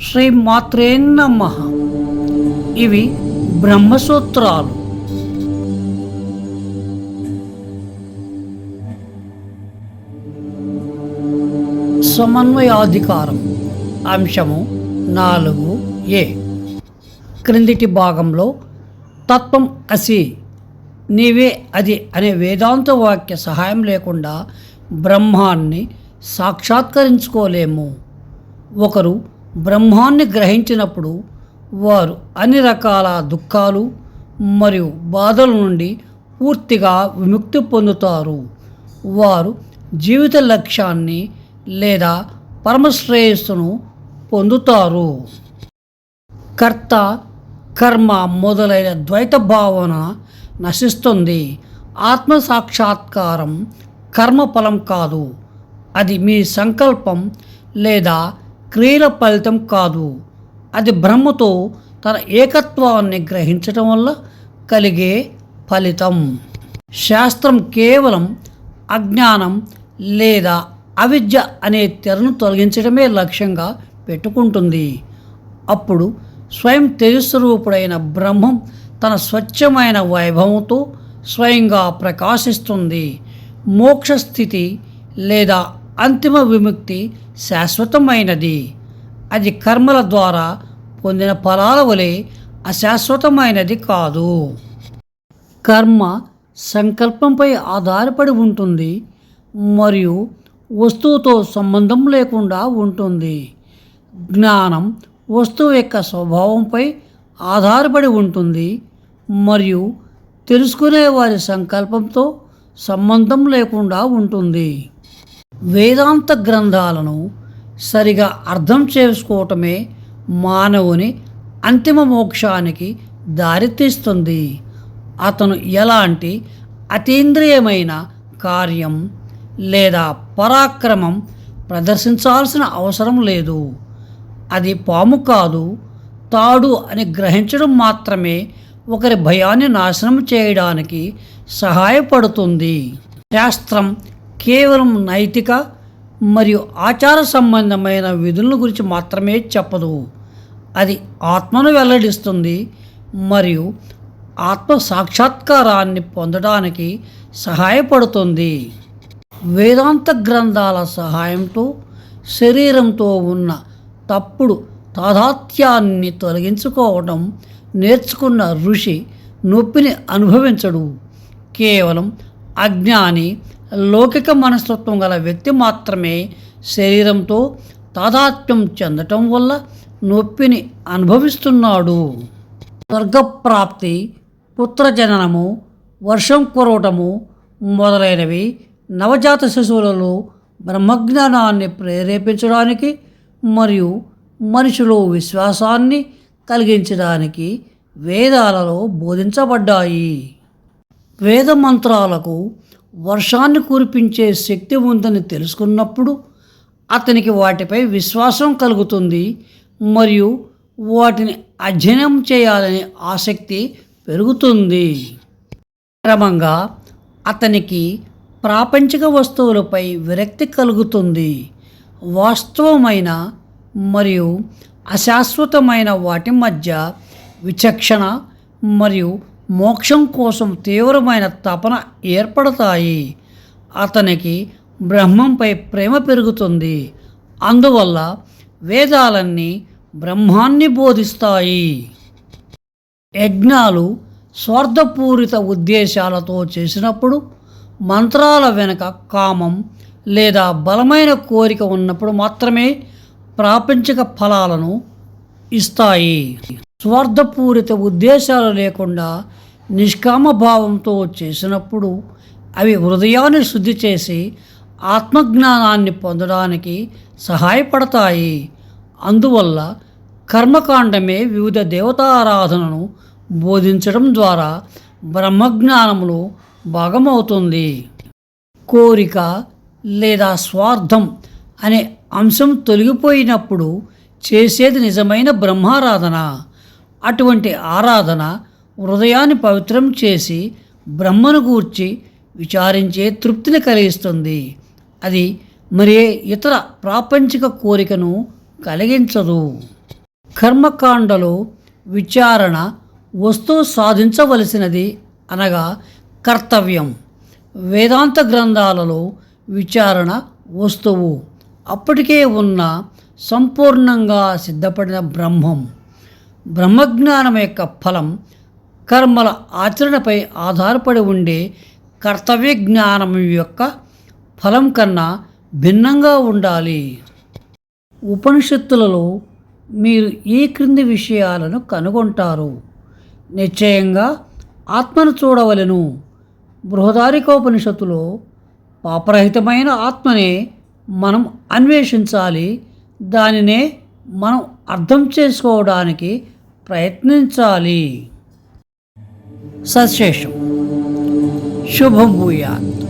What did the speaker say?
శ్రీ మాత్రే నమః. ఇవి బ్రహ్మసూత్రాలు. సమన్వయాధికారం అంశము 4a. క్రిందిటి భాగంలో తత్వం అసి, నీవే అది అనే వేదాంత వాక్య సహాయం లేకుండా బ్రహ్మాన్ని సాక్షాత్కరించుకోలేము. ఒకరు బ్రహ్మాన్ని గ్రహించినప్పుడు వారు అన్ని రకాల దుఃఖాలు మరియు బాధల నుండి పూర్తిగా విముక్తి పొందుతారు. వారు జీవిత లక్ష్యాన్ని లేదా పరమశ్రేయస్సును పొందుతారు. కర్త కర్మ మొదలైన ద్వైత భావన నశిస్తుంది. ఆత్మ సాక్షాత్కారం కర్మఫలం కాదు, అది మీ సంకల్పం లేదా క్రియల ఫలితం కాదు. అది బ్రహ్మతో తన ఏకత్వాన్ని గ్రహించటం వల్ల కలిగే ఫలితం. శాస్త్రం కేవలం అజ్ఞానం లేదా అవిద్య అనే తెరను తొలగించడమే లక్ష్యంగా పెట్టుకుంటుంది. అప్పుడు స్వయం తేజస్వరూపుడైన బ్రహ్మం తన స్వచ్ఛమైన వైభవంతో స్వయంగా ప్రకాశిస్తుంది. మోక్షస్థితి లేదా అంతిమ విముక్తి శాశ్వతమైనది. అది కర్మల ద్వారా పొందిన ఫలాల వలె అశాశ్వతమైనది కాదు. కర్మ సంకల్పంపై ఆధారపడి ఉంటుంది మరియు వస్తువుతో సంబంధం లేకుండా ఉంటుంది. జ్ఞానం వస్తువు యొక్క స్వభావంపై ఆధారపడి ఉంటుంది మరియు తెలుసుకునే వారి సంకల్పంతో సంబంధం లేకుండా ఉంటుంది. వేదాంత గ్రంథాలను సరిగా అర్థం చేసుకోవటమే మానవుని అంతిమ మోక్షానికి దారితీస్తుంది. అతను ఎలాంటి అతీంద్రియమైన కార్యం లేదా పరాక్రమం ప్రదర్శించాల్సిన అవసరం లేదు. అది పాము కాదు, తాడు అని గ్రహించడం మాత్రమే ఒకరి భయాన్ని నాశనం చేయడానికి సహాయపడుతుంది. శాస్త్రం కేవలం నైతిక మరియు ఆచార సంబంధమైన విధుల గురించి మాత్రమే చెప్పదు. అది ఆత్మను వెల్లడిస్తుంది మరియు ఆత్మ సాక్షాత్కారాన్ని పొందడానికి సహాయపడుతుంది. వేదాంత గ్రంథాల సహాయంతో శరీరంతో ఉన్న తప్పుడు తాదాత్యాన్ని తొలగించుకోవడం నేర్చుకున్న ఋషి నొప్పిని అనుభవించడు. కేవలం అజ్ఞాని, లౌకిక మనస్తత్వం గల వ్యక్తి మాత్రమే శరీరంతో తాదాత్మ్యం చెందటం వల్ల నొప్పిని అనుభవిస్తున్నాడు. స్వర్గప్రాప్తి, పుత్రజననము, వర్షం కురవటము మొదలైనవి నవజాత శిశువులలో బ్రహ్మజ్ఞానాన్ని ప్రేరేపించడానికి మరియు మనిషిలో విశ్వాసాన్ని కలిగించడానికి వేదాలలో బోధించబడ్డాయి. వేద మంత్రాలకు వర్షాన్ని కురిపించే శక్తి ఉందని తెలుసుకున్నప్పుడు అతనికి వాటిపై విశ్వాసం కలుగుతుంది మరియు వాటిని అధ్యయనం చేయాలనే ఆసక్తి పెరుగుతుంది. క్రమంగా అతనికి ప్రాపంచిక వస్తువులపై విరక్తి కలుగుతుంది. వాస్తవమైన మరియు అశాశ్వతమైన వాటి మధ్య విచక్షణ మరియు మోక్షం కోసం తీవ్రమైన తపన ఏర్పడతాయి. అతనికి బ్రహ్మంపై ప్రేమ పెరుగుతుంది. అందువల్ల వేదాలన్నీ బ్రహ్మాన్ని బోధిస్తాయి. యజ్ఞాలు స్వార్థపూరిత ఉద్దేశాలతో చేసినప్పుడు, మంత్రాల వెనుక కామం లేదా బలమైన కోరిక ఉన్నప్పుడు మాత్రమే ప్రాపంచిక ఫలాలను ఇస్తాయి. స్వార్థపూరిత ఉద్దేశాలు లేకుండా నిష్కామ భావంతో చేసినప్పుడు అవి హృదయాన్ని శుద్ధి చేసి ఆత్మజ్ఞానాన్ని పొందడానికి సహాయపడతాయి. అందువల్ల కర్మకాండమే వివిధ దేవతారాధనను బోధించడం ద్వారా బ్రహ్మజ్ఞానములో భాగమవుతుంది. కోరిక లేదా స్వార్థం అనే అంశం తొలగిపోయినప్పుడు చేసేది నిజమైన బ్రహ్మారాధన. అటువంటి ఆరాధన హృదయాన్ని పవిత్రం చేసి బ్రహ్మను గూర్చి విచారించే తృప్తిని కలిగిస్తుంది. అది మరే ఇతర ప్రాపంచిక కోరికను కలిగించదు. కర్మకాండలో విచారణ వస్తువు సాధించవలసినది అనగా కర్తవ్యం. వేదాంత గ్రంథాలలో విచారణ వస్తువు, అప్పటికే ఉన్న సంపూర్ణంగా సిద్ధపడిన బ్రహ్మం. బ్రహ్మజ్ఞానం యొక్క ఫలం కర్మల ఆచరణపై ఆధారపడి ఉండే కర్తవ్య జ్ఞానం యొక్క ఫలం కన్నా భిన్నంగా ఉండాలి. ఉపనిషత్తులలో మీరు ఈ క్రింది విషయాలను కనుగొంటారు. నిశ్చయంగా ఆత్మను చూడవలెను. బృహదారికోపనిషత్తులో పాపరహితమైన ఆత్మనే మనం అన్వేషించాలి, దానినే మనం అర్థం చేసుకోవడానికి ప్రయత్నించాలి. సశేషం. శుభం భూయాత్.